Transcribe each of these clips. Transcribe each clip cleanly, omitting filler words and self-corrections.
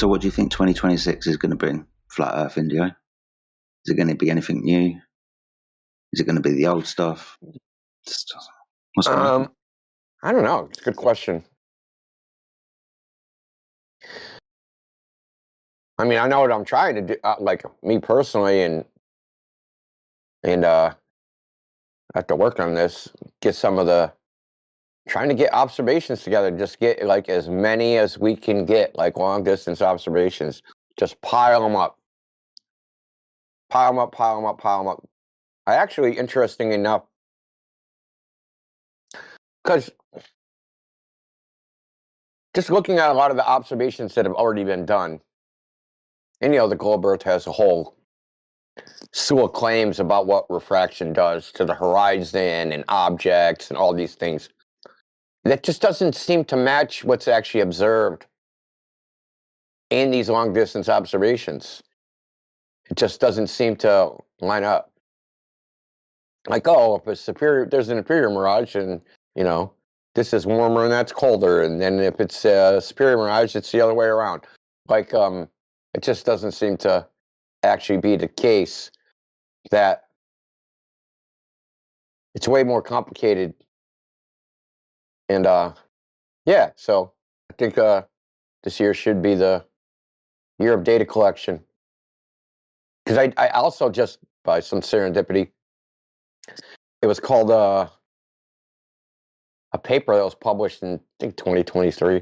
So what do you think 2026 is going to bring? Flat Earth, Indio? Is it going to be anything new? Is it going to be the old stuff? What's going to happen? I don't know. It's a good question. I mean, I know what I'm trying to do, like me personally, and I have to work on this. Get some of the trying to get observations together. Just get like as many as we can get, like long distance observations. Just pile them up. Pile them up, pile them up, pile them up. I actually, interesting enough, because just looking at a lot of the observations that have already been done, and the globe Earth has a whole slew of claims about what refraction does to the horizon and objects and all these things. That just doesn't seem to match what's actually observed in these long distance observations. It just doesn't seem to line up. Like, oh, if there's an inferior mirage, and this is warmer and that's colder, and then if it's a superior mirage, it's the other way around. Like, it just doesn't seem to actually be the case. That it's way more complicated, and yeah. So I think this year should be the year of data collection. Because I also just, by some serendipity, it was called a paper that was published in, I think, 2023,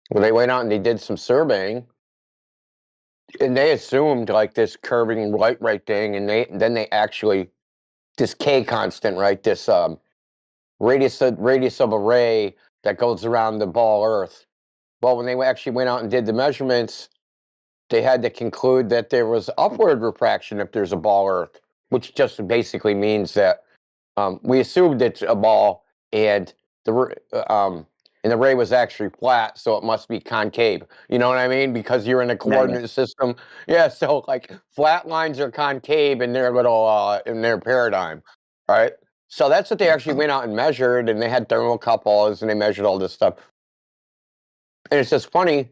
where they went out and they did some surveying, and they assumed like this curving light right thing, and then they actually, this K constant, right, this radius of a ray that goes around the ball Earth. Well, when they actually went out and did the measurements, they had to conclude that there was upward refraction if there's a ball Earth, which just basically means that we assumed it's a ball, and the ray was actually flat, so it must be concave. You know what I mean? Because you're in a coordinate system. Yeah, so like flat lines are concave in their little in their paradigm, right? So that's what they actually went out and measured, and they had thermocouples, and they measured all this stuff. And it's just funny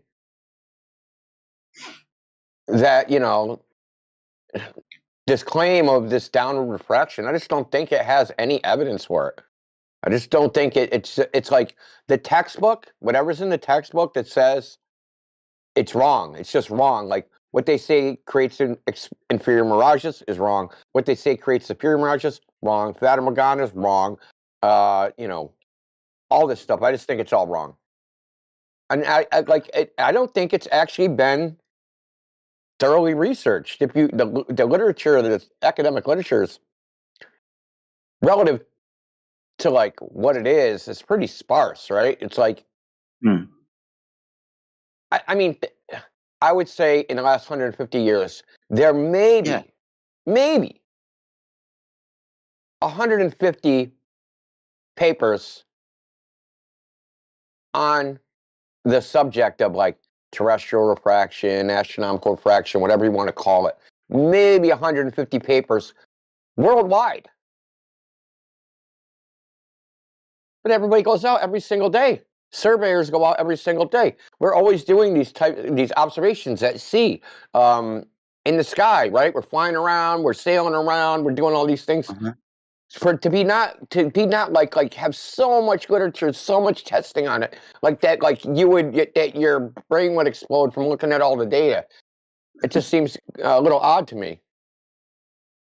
that, this claim of this downward refraction, I just don't think it has any evidence for it. I just don't think it's like the textbook, whatever's in the textbook that says it's wrong. It's just wrong. Like what they say creates inferior mirages is wrong. What they say creates superior mirages, wrong. Fata Morgana is wrong. All this stuff. I just think it's all wrong. And I don't think it's actually been thoroughly researched. If the literature, the academic literature is relative to like what it is, it's pretty sparse, right? It's like, I mean, I would say in the last 150 years, there may be, maybe 150 papers on the subject of like terrestrial refraction, astronomical refraction, whatever you want to call it. Maybe 150 papers worldwide. But everybody goes out every single day. Surveyors go out every single day. We're always doing these observations at sea, in the sky, right? We're flying around, we're sailing around, we're doing all these things. To be not like have so much literature, so much testing on it, like that, like that your brain would explode from looking at all the data. It just seems a little odd to me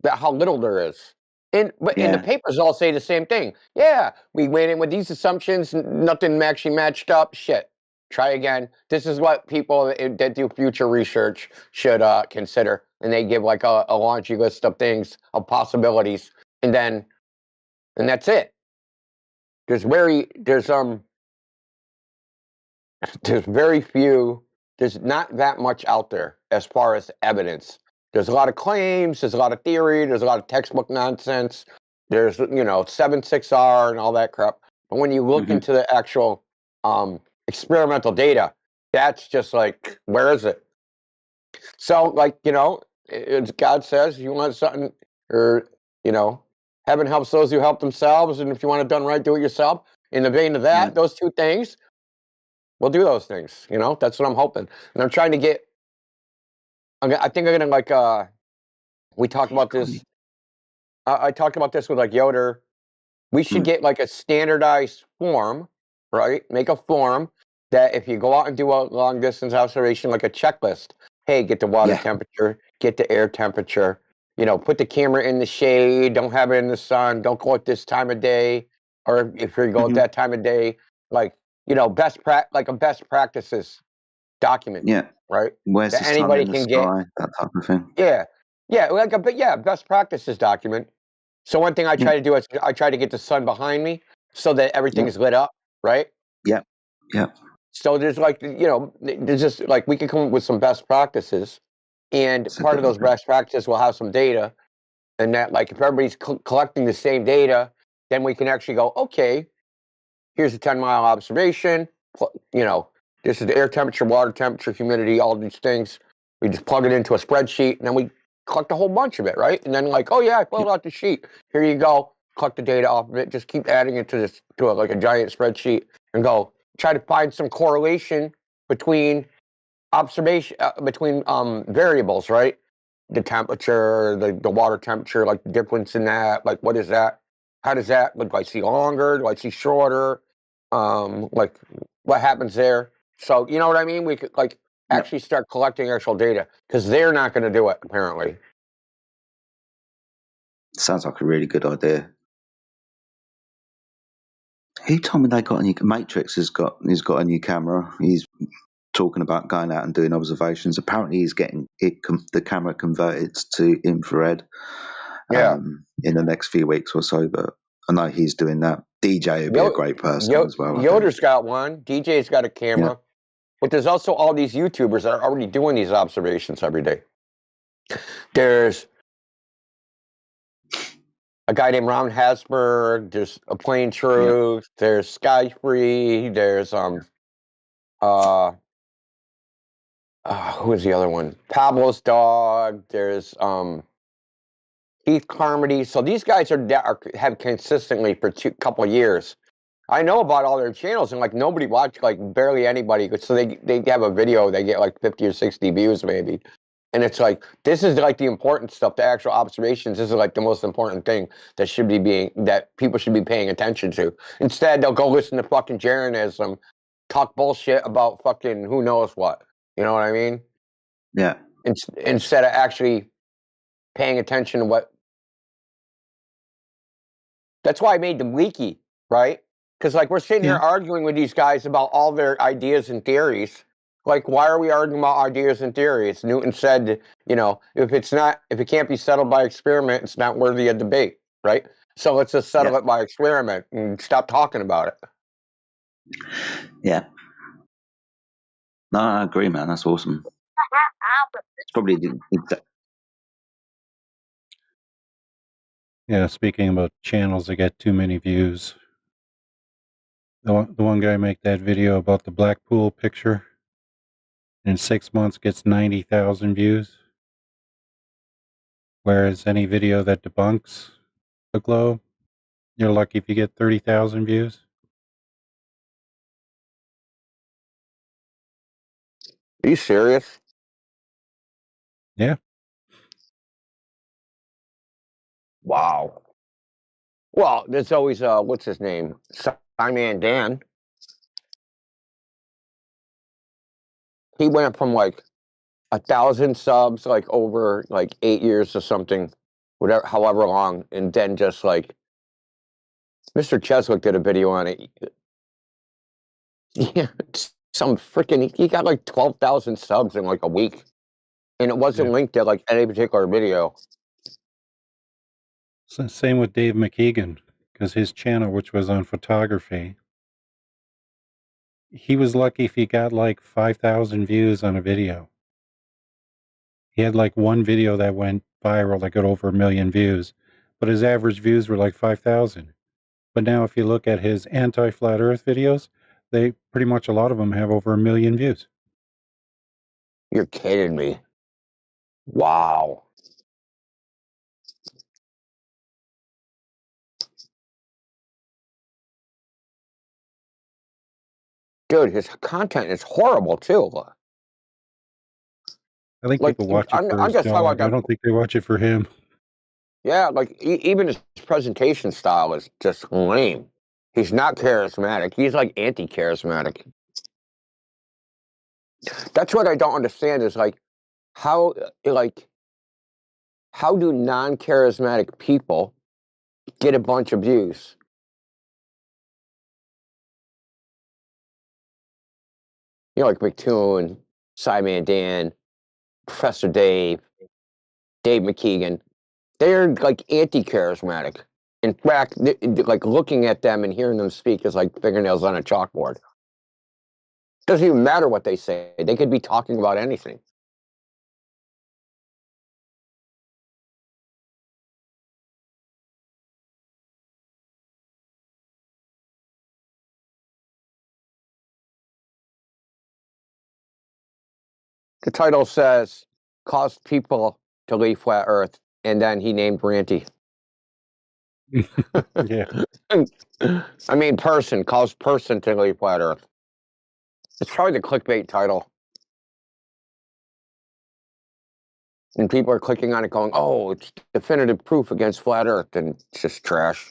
that how little there is. And the papers all say the same thing. Yeah, we went in with these assumptions, nothing actually matched up. Shit, try again. This is what people that do future research should consider, and they give like a laundry list of things, of possibilities, and that's it. There's very few. There's not that much out there as far as evidence. There's a lot of claims, there's a lot of theory, there's a lot of textbook nonsense. There's 7.6R and all that crap. But when you look into the actual experimental data, that's just like, where is it? So like, as God says, if you want something, or heaven helps those who help themselves, and if you want it done right, do it yourself. In the vein of that, those two things, we'll do those things. You know, that's what I'm hoping. And I'm trying to get. I think I'm gonna like. We talked about this. I talked about this with like Yoder. We should Mm. get like a standardized form, right? Make a form that if you go out and do a long distance observation, like a checklist. Hey, get the water Yeah. temperature, get the air temperature. You know, put the camera in the shade. Don't have it in the sun. Don't go at this time of day, or if you go at Hmm. that time of day, like like a best practices document, Yeah. right? Where's the That sun anybody in the can get. sky? That type of thing. Yeah, yeah, like a but yeah, best practices document. So one thing I Mm. try to do is I try to get the sun behind me so that everything Yep. is lit up, right? Yep. Yep. So there's like there's just like we can come up with some best practices, and That's a part good of those idea. best practices will have some data, and that like if everybody's collecting the same data, then we can actually go, okay, here's a 10-mile observation. You know, this is the air temperature, water temperature, humidity, all these things. We just plug it into a spreadsheet, and then we collect a whole bunch of it, right? And then like, oh yeah, I Yep. filled out the sheet. Here you go. Collect the data off of it. Just keep adding it to this like a giant spreadsheet, and go try to find some correlation between between variables, right? The temperature, the water temperature, like the difference in that, like what is that? How does that look? Do I see longer? Do I see shorter? Like what happens there? So you know what I mean? We could like Yep. actually start collecting actual data because they're not going to do it apparently. Sounds like a really good idea. He told me they got a new Matrix has got a new camera. He's talking about going out and doing observations. Apparently, he's getting the camera converted to infrared Yeah, in the next few weeks or so. But I know he's doing that. DJ would be a great person as well, I think. Yoder's got one. DJ's got a Yeah. camera, but there's also all these YouTubers that are already doing these observations every day. There's a guy named Ron Hasberg. There's a Plain Yeah. Truth. There's Sky Free. There's uh, who is the other one? Pablo's dog. There's Keith Carmody. So these guys have consistently for couple of years. I know about all their channels, and like nobody watched, like barely anybody. So they have a video, they get like 50 or 60 views maybe. And it's like this is like the important stuff, the actual observations. This is like the most important thing that people should be paying attention to. Instead, they'll go listen to fucking Jeranism, talk bullshit about fucking who knows what. You know what I mean? Yeah. Instead of actually paying attention to what. That's why I made them leaky, right? Because like we're sitting here Yeah. arguing with these guys about all their ideas and theories. Like, why are we arguing about ideas and theories? Newton said, if it can't be settled by experiment, it's not worthy of debate, right? So let's just Yeah. settle it by experiment and stop talking about it. Yeah. No, I agree, man. That's awesome. It's probably Yeah, speaking about channels that get too many views. The one guy make that video about the Blackpool picture in 6 months gets 90,000 views. Whereas any video that debunks the globe, you're lucky if you get 30,000 views. Are you serious? Yeah. Wow. Well, there's always what's his name? Simon Dan. He went from like 1,000 subs like over like 8 years or something, whatever, however long, and then just like Mr. Cheswick did a video on it. Yeah, some freaking he got like 12,000 subs in like a week, and it wasn't Yeah. linked to like any particular video. So same with Dave McKeegan, because his channel, which was on photography, he was lucky if he got like 5,000 views on a video. He had like one video that went viral that got over 1 million views, but his average views were like 5,000. But now if you look at his anti-flat earth videos, they pretty much a lot of them have over 1 million views. You're kidding me. Wow. Dude, his content is horrible too. I think Like, people watch it for I'm his just talking about dog. I that. don't think they watch it for him. Yeah, like even his presentation style is just lame. He's not charismatic. He's like anti-charismatic. That's what I don't understand is how like how do non-charismatic people get a bunch of views? You know, like McToon, Simon Dan, Professor Dave, Dave McKeegan. They're like anti-charismatic. In fact, like looking at them and hearing them speak is like fingernails on a chalkboard. Doesn't even matter what they say. They could be talking about anything. The title says, caused people to leave flat Earth, and then he named Ranty. Yeah. I mean, person, caused person to leave flat Earth. It's probably the clickbait title. And people are clicking on it going, oh, it's definitive proof against flat Earth, and it's just trash.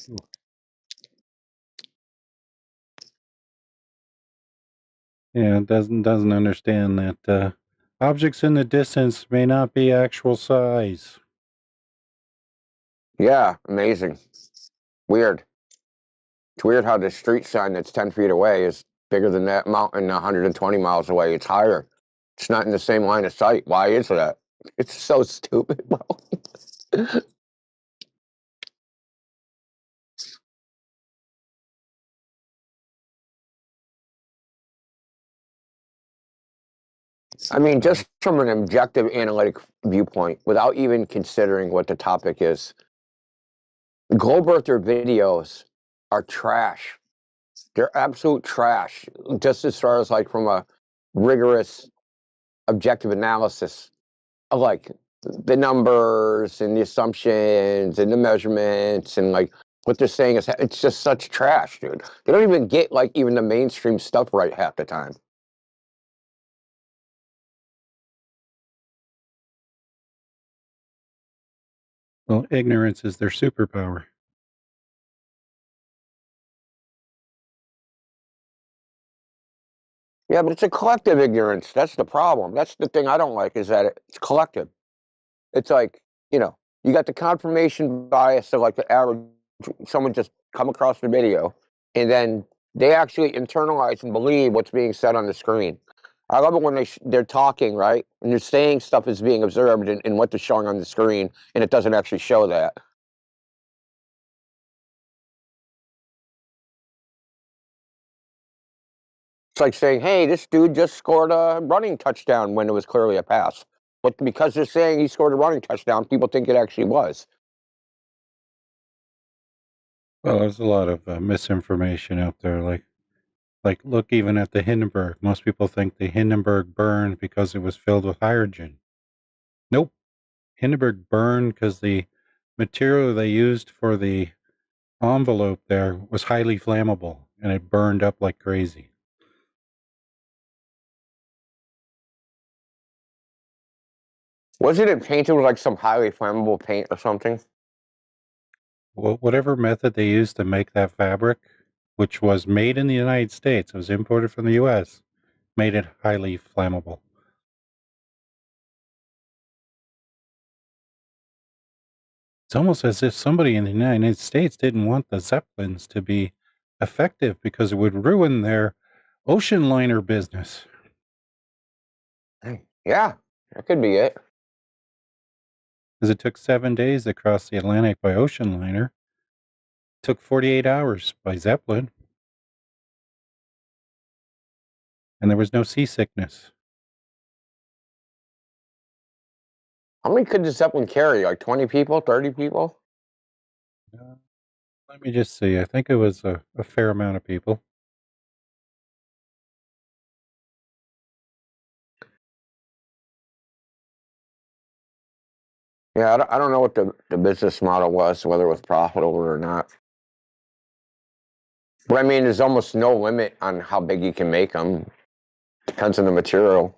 Yeah, doesn't understand that objects in the distance may not be actual size. Yeah, amazing. Weird. It's weird how the street sign that's 10 feet away is bigger than that mountain 120 miles away. It's higher. It's not in the same line of sight. Why is that? It's so stupid, bro. I mean, just from an objective analytic viewpoint, without even considering what the topic is, globe earther videos are trash. They're absolute trash. Just as far as like from a rigorous objective analysis of like the numbers and the assumptions and the measurements and like what they're saying is it's just such trash, dude. They don't even get like even the mainstream stuff right half the time. Well, ignorance is their superpower. Yeah, but it's a collective ignorance. That's the problem. That's the thing I don't like is that it's collective. It's like, you got the confirmation bias of like the average, someone just come across the video and then they actually internalize and believe what's being said on the screen. I love it when they're talking, right? And they're saying stuff is being observed in what they're showing on the screen and it doesn't actually show that. It's like saying, hey, this dude just scored a running touchdown when it was clearly a pass. But because they're saying he scored a running touchdown, people think it actually was. Well, there's a lot of misinformation out there. Like, look, even at the Hindenburg, most people think the Hindenburg burned because it was filled with hydrogen. Nope. Hindenburg burned because the material they used for the envelope there was highly flammable and it burned up like crazy. Wasn't it painted with like some highly flammable paint or something? Whatever method they used to make that fabric, which was made in the United States, it was imported from the US, made it highly flammable. It's almost as if somebody in the United States didn't want the Zeppelins to be effective because it would ruin their ocean liner business. Yeah, that could be it. Because it took 7 days to cross the Atlantic by ocean liner. It took 48 hours by Zeppelin. And there was no seasickness. How many could the Zeppelin carry? Like 20 people, 30 people? Let me just see. I think it was a fair amount of people. Yeah, I don't know what the business model was, whether it was profitable or not. But I mean, there's almost no limit on how big you can make them. Depends on the material.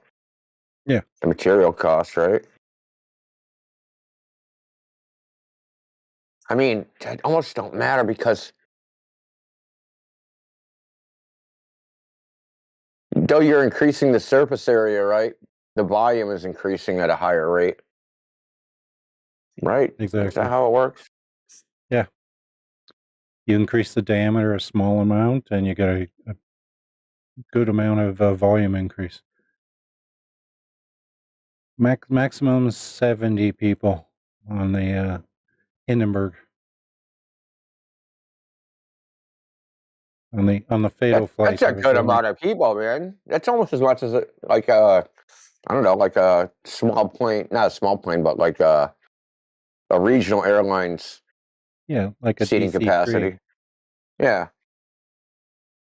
Yeah. The material cost, right? I mean, it almost don't matter because though you're increasing the surface area, right? The volume is increasing at a higher rate. Right? Is Exactly. that how it works? Yeah. You increase the diameter a small amount, and you get a good amount of volume increase. Maximum 70 people on the Hindenburg. On the fatal flight, That's a there was good only amount of people, man. That's almost as much as like I don't know, like a small plane, not a small plane, but like a regional airlines like a seating DC-3. capacity. Yeah.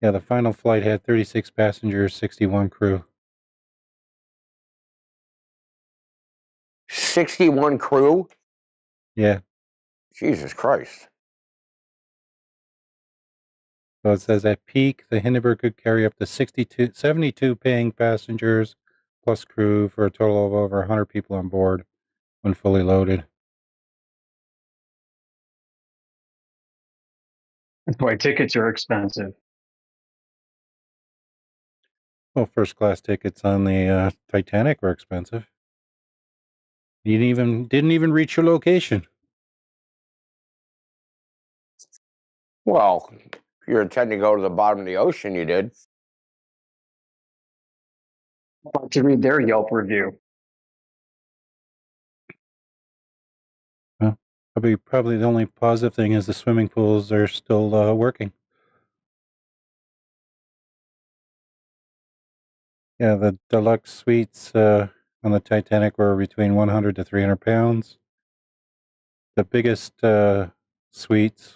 Yeah, the final flight had 36 passengers, 61 crew. 61 crew? Yeah. Jesus Christ. So it says at peak, the Hindenburg could carry up to 72 paying passengers plus crew for a total of over 100 people on board when fully loaded. That's why tickets are expensive. Well, first class tickets on the Titanic were expensive. You didn't even reach your location. Well, if you're intending to go to the bottom of the ocean, you did. I'd like to read their Yelp review. Well, probably the only positive thing is the swimming pools are still working. Yeah, the deluxe suites on the Titanic were between 100 to 300 pounds. The biggest suites,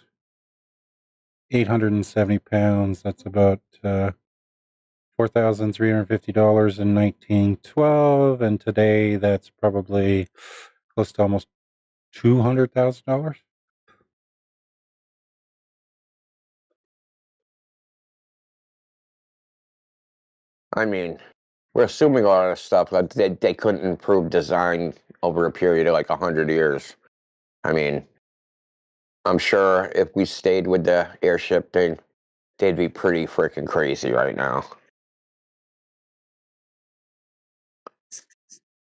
870 pounds. That's about $4,350 in 1912, and today that's probably close to almost $200,000. I mean, we're assuming a lot of stuff that they couldn't improve design over a period of like 100 years. I mean, I'm sure if we stayed with the airship thing, they'd be pretty freaking crazy right now.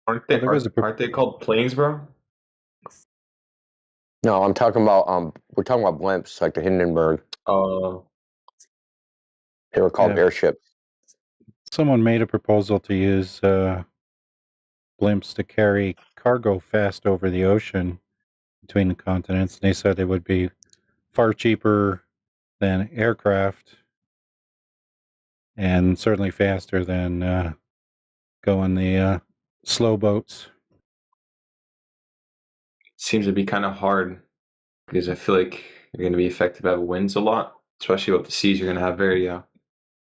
Aren't they Well, aren't they called planes, bro? No, I'm talking about we're talking about blimps like the Hindenburg. They were called airships. Someone made a proposal to use blimps to carry cargo fast over the ocean between the continents. They said it would be far cheaper than aircraft and certainly faster than going the slow boats. Seems to be kind of hard because I feel like you're going to be affected by winds a lot, especially with the seas. You're going to have very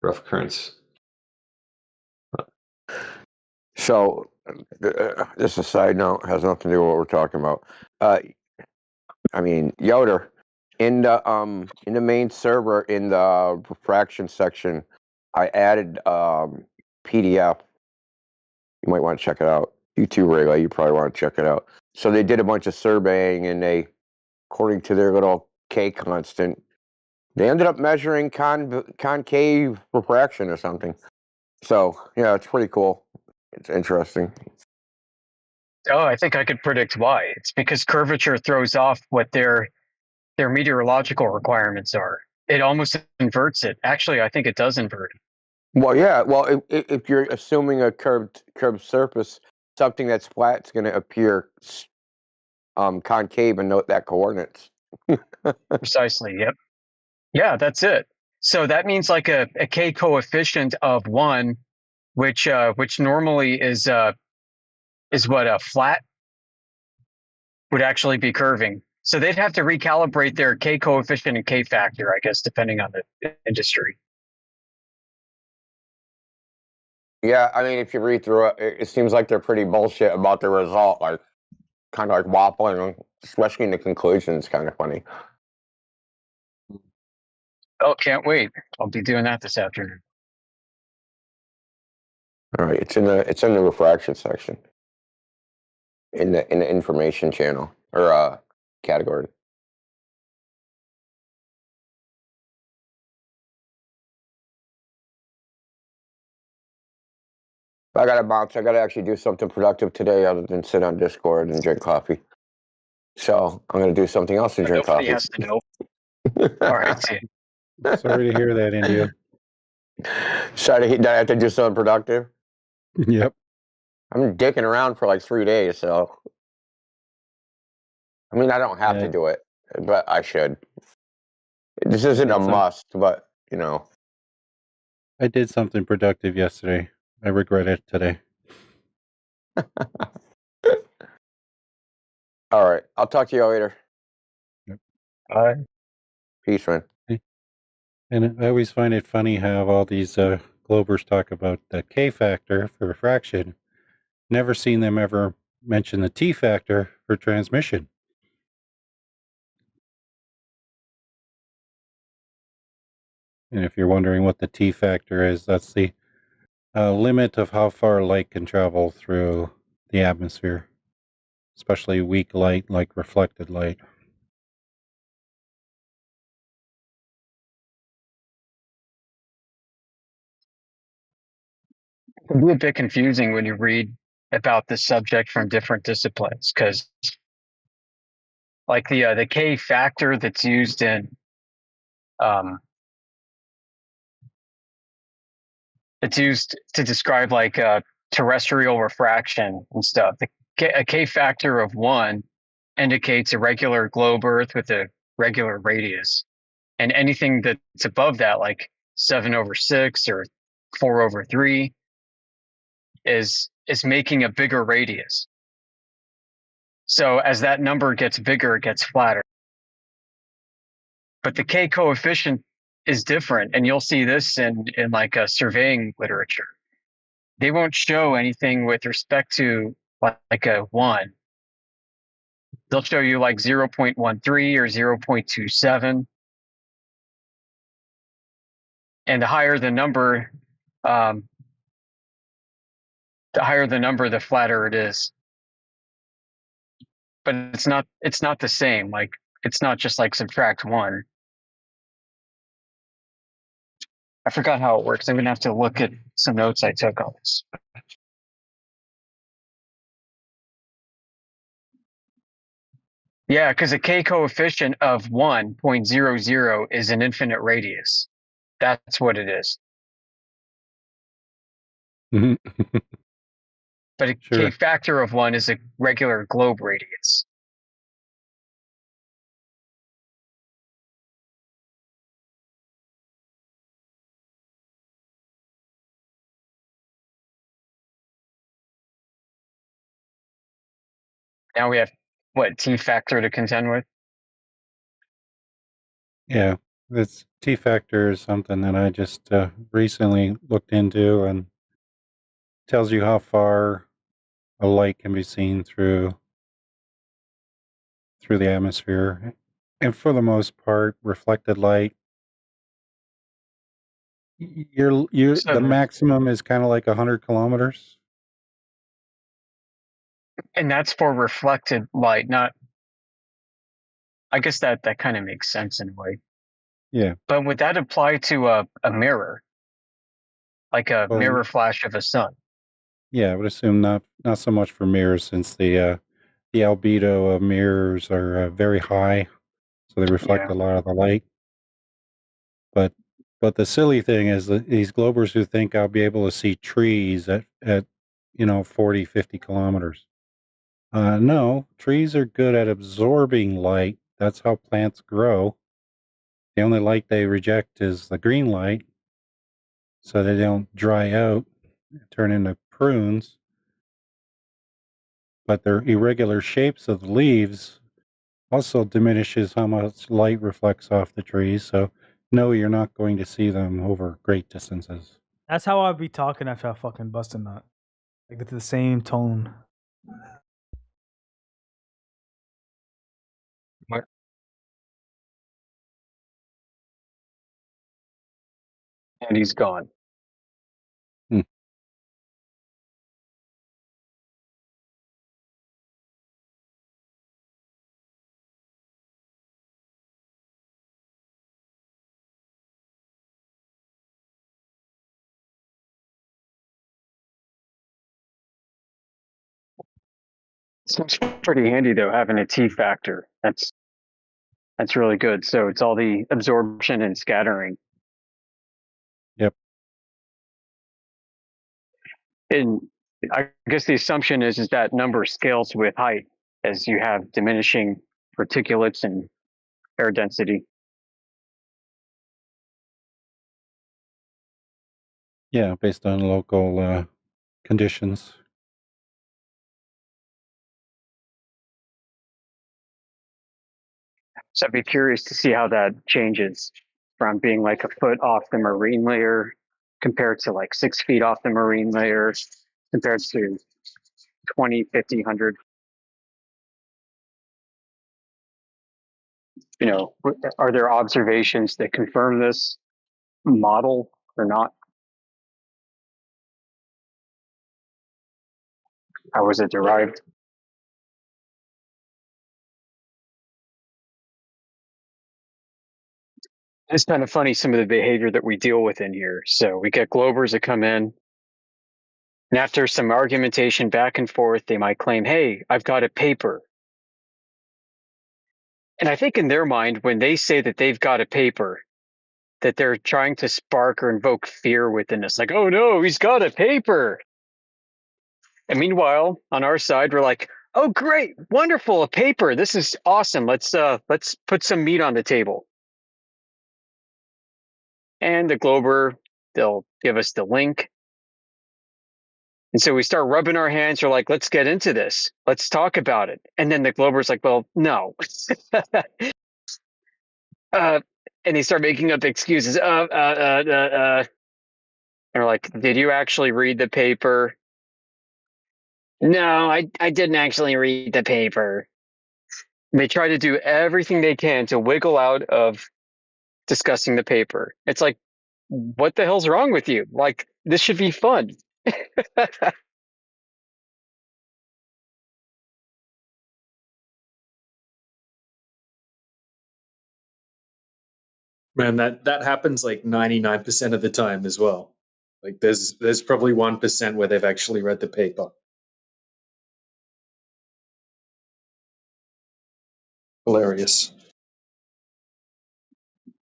rough currents. So, just a side note, has nothing to do with what we're talking about. I mean, Yoder, in the main server in the refraction section, I added PDF. You might want to check it out. You too, Rayleigh. You probably want to check it out. So they did a bunch of surveying, and they, according to their little K constant, they ended up measuring concave refraction or something. So yeah, it's pretty cool. It's interesting. Oh, I think I could predict why. It's because curvature throws off what their meteorological requirements are. It almost inverts it. Actually, I think it does invert it. Well, yeah. Well, if you're assuming a curved surface, something that's flat is going to appear concave and note that coordinates. Precisely. Yep. Yeah, that's it. So that means like a K coefficient of 1, which normally is what a flat would actually be curving. So they'd have to recalibrate their K coefficient and K factor, I guess, depending on the industry. Yeah, I mean, if you read through it, it seems like they're pretty bullshit about the result, like kind of like waffling, especially in the conclusion. It's kind of funny. Oh, can't wait. I'll be doing that this afternoon. All right, it's in the refraction section in the information channel or category. I gotta bounce. I gotta actually do something productive today other than sit on Discord and drink coffee. So I'm gonna do something else and drink Nobody coffee. has to know. All right, see. Sorry to hear that, India. Sorry, did I have to do something productive? Yep. I'm dicking around for like 3 days, so I mean I don't have to do it, but I should. This isn't a must, but you know. I did something productive yesterday. I regret it today. All right, I'll talk to you later. Yep. All right. Peace, man. And I always find it funny how all these Globers talk about the K factor for refraction. Never seen them ever mention the T factor for transmission. And if you're wondering what the T factor is, that's the limit of how far light can travel through the atmosphere, especially weak light like reflected light. It can be a bit confusing when you read about this subject from different disciplines, because like the K factor that's used in it's used to describe like terrestrial refraction and stuff. A K factor of 1 indicates a regular globe Earth with a regular radius, and anything that's above that, like 7/6 or 4/3, is making a bigger radius. So as that number gets bigger, it gets flatter. But the K coefficient is different, and you'll see this in like a surveying literature. They won't show anything with respect to like a 1. They'll show you like 0.13 or 0.27. And the higher the number, the flatter it is. But it's not the same. Like, it's not just like subtract 1. I forgot how it works. I'm gonna have to look at some notes I took on this. Yeah, because a K coefficient of 1.00 is an infinite radius. That's what it is. Mm-hmm. But a Sure. K factor of 1 is a regular globe radius. Now we have, what, T factor to contend with? Yeah, this T factor is something that I just recently looked into, and tells you how far a light can be seen through the atmosphere. And for the most part, reflected light, the maximum is kind of like 100 kilometers. And that's for reflected light, not. I guess that kind of makes sense in a way. Yeah. But would that apply to a mirror, like a mirror flash of a sun? Yeah, I would assume not so much for mirrors, since the albedo of mirrors are very high, so they reflect a lot of the light. But the silly thing is that these globers who think I'll be able to see trees at 40, 50 kilometers. No, trees are good at absorbing light. That's how plants grow. The only light they reject is the green light, so they don't dry out, turn into prunes. But their irregular shapes of the leaves also diminishes how much light reflects off the trees. So no, you're not going to see them over great distances. That's how I'd be talking after I fucking bust a nut. Like, it's the same tone. What? And he's gone. Hmm. It's pretty handy though, having a T factor. That's really good. So it's all the absorption and scattering. Yep. And I guess the assumption is that number scales with height as you have diminishing particulates and air density. Yeah, based on local conditions. So I'd be curious to see how that changes from being like a foot off the marine layer compared to like 6 feet off the marine layer compared to 20, 50, 100. You know, are there observations that confirm this model or not? How was it derived? It's kind of funny, some of the behavior that we deal with in here. So we get Globers that come in, and after some argumentation back and forth, they might claim, hey, I've got a paper. And I think in their mind, when they say that they've got a paper, that they're trying to spark or invoke fear within us. Like, oh no, he's got a paper. And meanwhile, on our side, we're like, oh great, wonderful, a paper. This is awesome. Let's put some meat on the table. And the Glober, they'll give us the link. And so we start rubbing our hands. We're like, let's get into this. Let's talk about it. And then the Glober's like, well, no. And they start making up excuses. And we're like, did you actually read the paper? No, I didn't actually read the paper. And they try to do everything they can to wiggle out of discussing the paper. It's like, what the hell's wrong with you? Like, this should be fun. Man, that happens like 99% of the time as well. Like there's probably 1% where they've actually read the paper. Hilarious.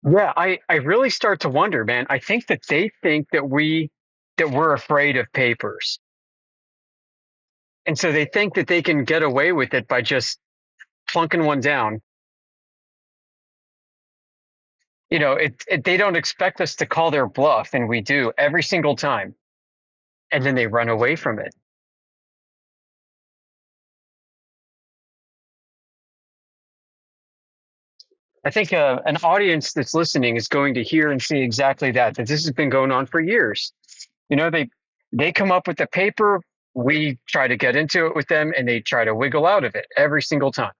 Yeah, I really start to wonder, man. I think that they think that we're afraid of papers. And so they think that they can get away with it by just plunking one down. You know, they don't expect us to call their bluff, and we do every single time. And then they run away from it. I think an audience that's listening is going to hear and see exactly that this has been going on for years. You know, they come up with the paper, we try to get into it with them, and they try to wiggle out of it every single time.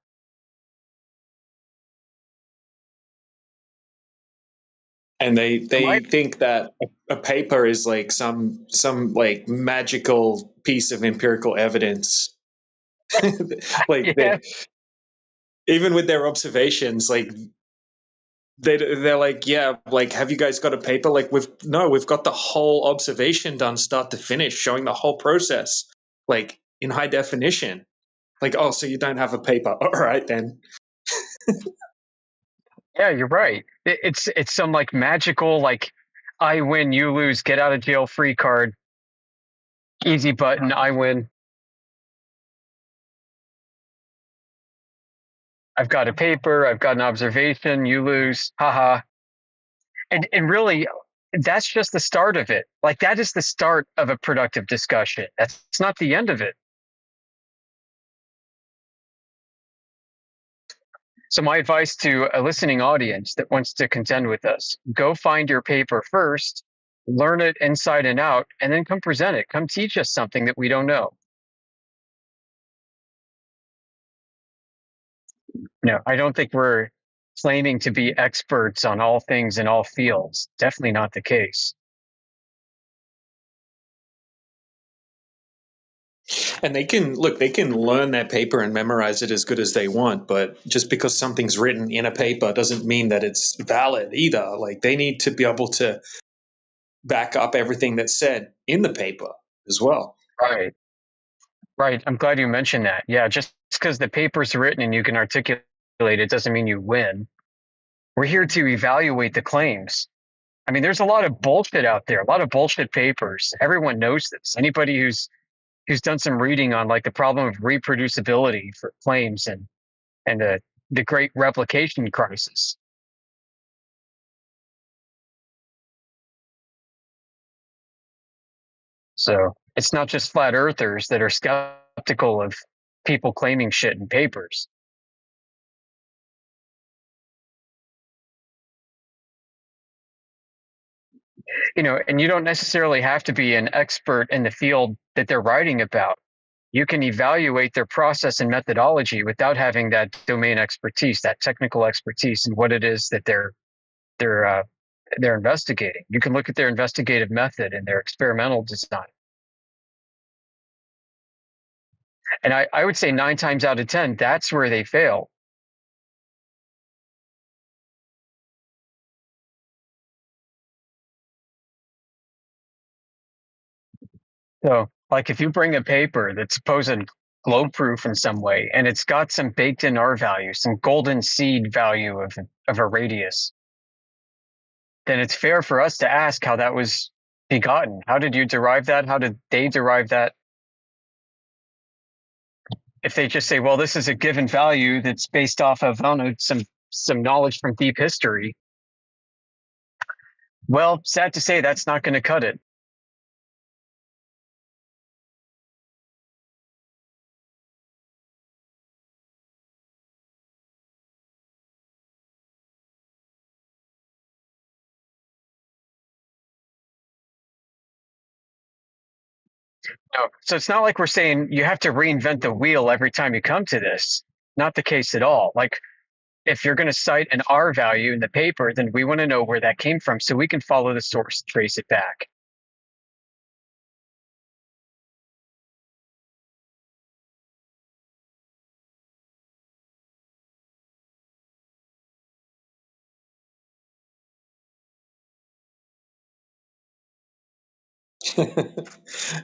And they think that a paper is like some like magical piece of empirical evidence. Like Yeah. even with their observations, like they're like, yeah, like, have you guys got a paper? Like, we've got the whole observation done start to finish, showing the whole process, like in high definition. Like, oh, so you don't have a paper? All right then. Yeah, you're right. It's some like magical, like, I win, you lose, get out of jail free card. Easy button, I win. I've got a paper, I've got an observation, you lose. Haha. And really, that's just the start of it. Like, that is the start of a productive discussion. That's not the end of it. So my advice to a listening audience that wants to contend with us, go find your paper first, learn it inside and out, and then come present it. Come teach us something that we don't know. No, I don't think we're claiming to be experts on all things in all fields. Definitely not the case. And they can learn their paper and memorize it as good as they want, but just because something's written in a paper doesn't mean that it's valid either. Like, they need to be able to back up everything that's said in the paper as well. Right. Right. I'm glad you mentioned that. Yeah, just because the paper's written and you can articulate it doesn't mean you win. We're here to evaluate the claims. I mean, there's a lot of bullshit out there, a lot of bullshit papers. Everyone knows this. Anybody who's done some reading on like the problem of reproducibility for claims and the great replication crisis. So it's not just flat earthers that are skeptical of people claiming shit in papers. You know, and you don't necessarily have to be an expert in the field that they're writing about. You can evaluate their process and methodology without having that domain expertise, that technical expertise in what it is that they're investigating. You can look at their investigative method and their experimental design. And I would say 9 times out of 10, that's where they fail. So, like if you bring a paper that's supposed globe proof in some way, and it's got some baked in R value, some golden seed value of a radius, then it's fair for us to ask how that was begotten. How did you derive that? How did they derive that? If they just say, well, this is a given value that's based off of, I don't know, some knowledge from deep history. Well, sad to say, that's not going to cut it. No. So it's not like we're saying you have to reinvent the wheel every time you come to this. Not the case at all. Like if you're going to cite an R value in the paper, then we want to know where that came from so we can follow the source, trace it back.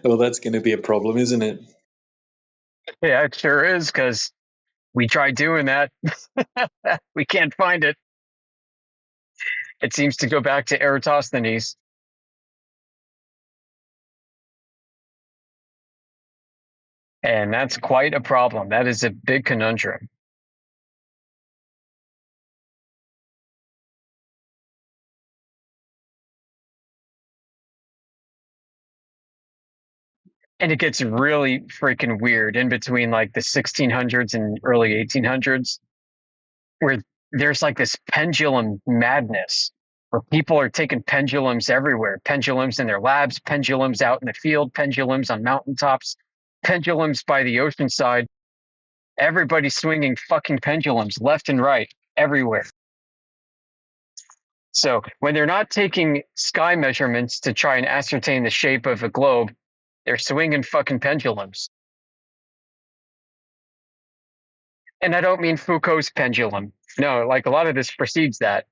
Well, that's going to be a problem, isn't it? Yeah, it sure is, because we tried doing that. We can't find it. It seems to go back to Eratosthenes. And that's quite a problem. That is a big conundrum. And it gets really freaking weird in between like the 1600s and early 1800s, where there's like this pendulum madness where people are taking pendulums everywhere, pendulums in their labs, pendulums out in the field, pendulums on mountaintops, pendulums by the ocean side. Everybody's swinging fucking pendulums left and right everywhere. So when they're not taking sky measurements to try and ascertain the shape of a globe, they're swinging fucking pendulums. And I don't mean Foucault's pendulum. No, like a lot of this precedes that.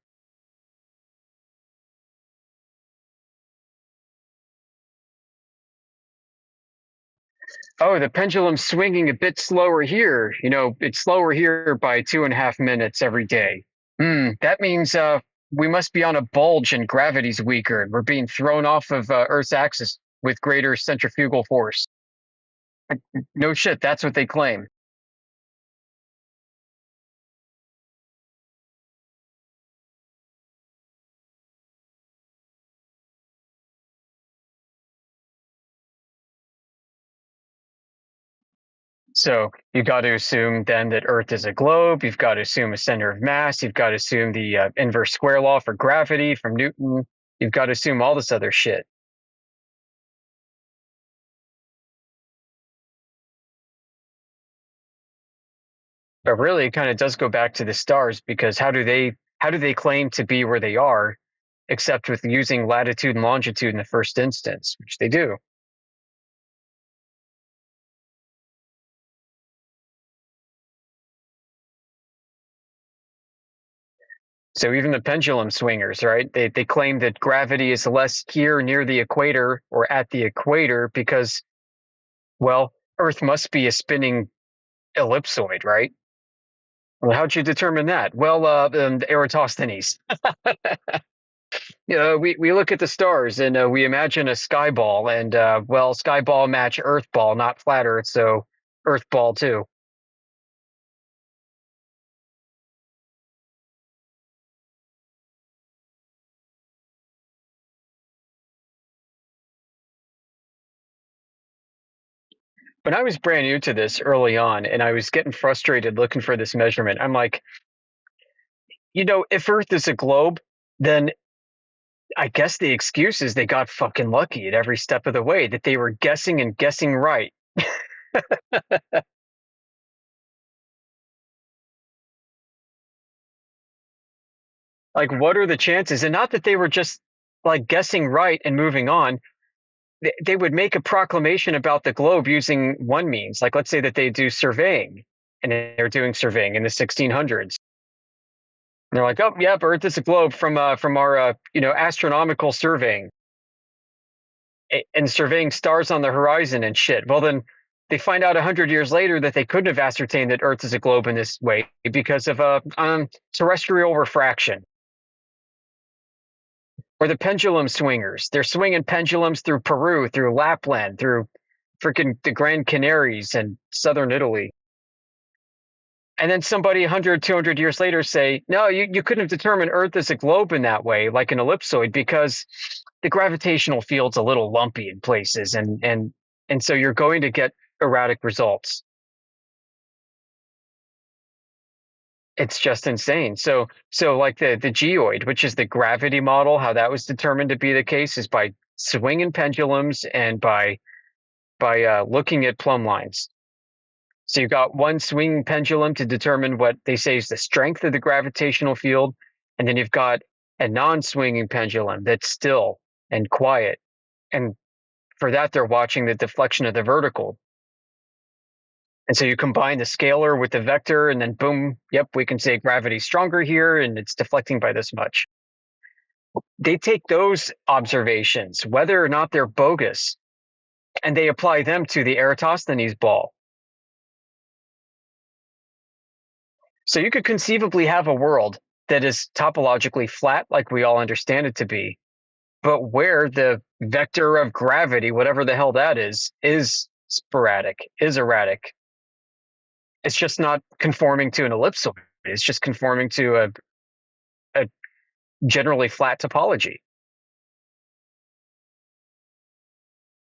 Oh, the pendulum's swinging a bit slower here. You know, it's slower here by 2.5 minutes every day. That means we must be on a bulge and gravity's weaker and we're being thrown off of Earth's axis with greater centrifugal force. No shit, that's what they claim. So you've got to assume then that Earth is a globe. You've got to assume a center of mass. You've got to assume the inverse square law for gravity from Newton. You've got to assume all this other shit. But really, it kind of does go back to the stars, because how do they claim to be where they are, except with using latitude and longitude in the first instance, which they do. So even the pendulum swingers, right? They claim that gravity is less here near the equator or at the equator because, well, Earth must be a spinning ellipsoid, right? Well, how'd you determine that? Well, Eratosthenes. We look at the stars and we imagine a sky ball, and well, sky ball match Earth ball, not flat Earth, so Earth ball too. When I was brand new to this early on, and I was getting frustrated looking for this measurement, I'm like, if Earth is a globe, then I guess the excuse is they got fucking lucky at every step of the way, that they were guessing and guessing right. Like, what are the chances? And not that they were just like guessing right and moving on. They would make a proclamation about the globe using one means. Like, let's say that they do surveying, and they're doing surveying in the 1600s. And they're like, oh, yeah, Earth is a globe from our astronomical surveying, and surveying stars on the horizon and shit. Well, then they find out 100 years later that they couldn't have ascertained that Earth is a globe in this way because of terrestrial refraction. Or the pendulum swingers. They're swinging pendulums through Peru, through Lapland, through freaking the Grand Canaries and southern Italy. And then somebody 100, 200 years later say, no, you couldn't have determined Earth as a globe in that way, like an ellipsoid, because the gravitational field's a little lumpy in places, and so you're going to get erratic results. It's just insane. So like the geoid, which is the gravity model, how that was determined to be the case is by swinging pendulums and by looking at plumb lines. So you've got one swinging pendulum to determine what they say is the strength of the gravitational field, and then you've got a non-swinging pendulum that's still and quiet. And for that, they're watching the deflection of the vertical. And so you combine the scalar with the vector, and then boom, yep, we can say gravity's stronger here, and it's deflecting by this much. They take those observations, whether or not they're bogus, and they apply them to the Eratosthenes ball. So you could conceivably have a world that is topologically flat, like we all understand it to be, but where the vector of gravity, whatever the hell that is sporadic, is erratic. It's just not conforming to an ellipsoid. It's just conforming to a generally flat topology,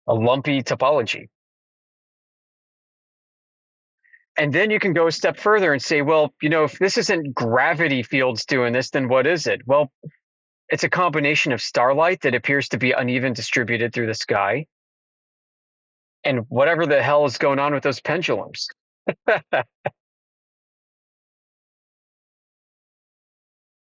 a lumpy topology. And then you can go a step further and say, well, if this isn't gravity fields doing this, then what is it? Well, it's a combination of starlight that appears to be uneven distributed through the sky, and whatever the hell is going on with those pendulums.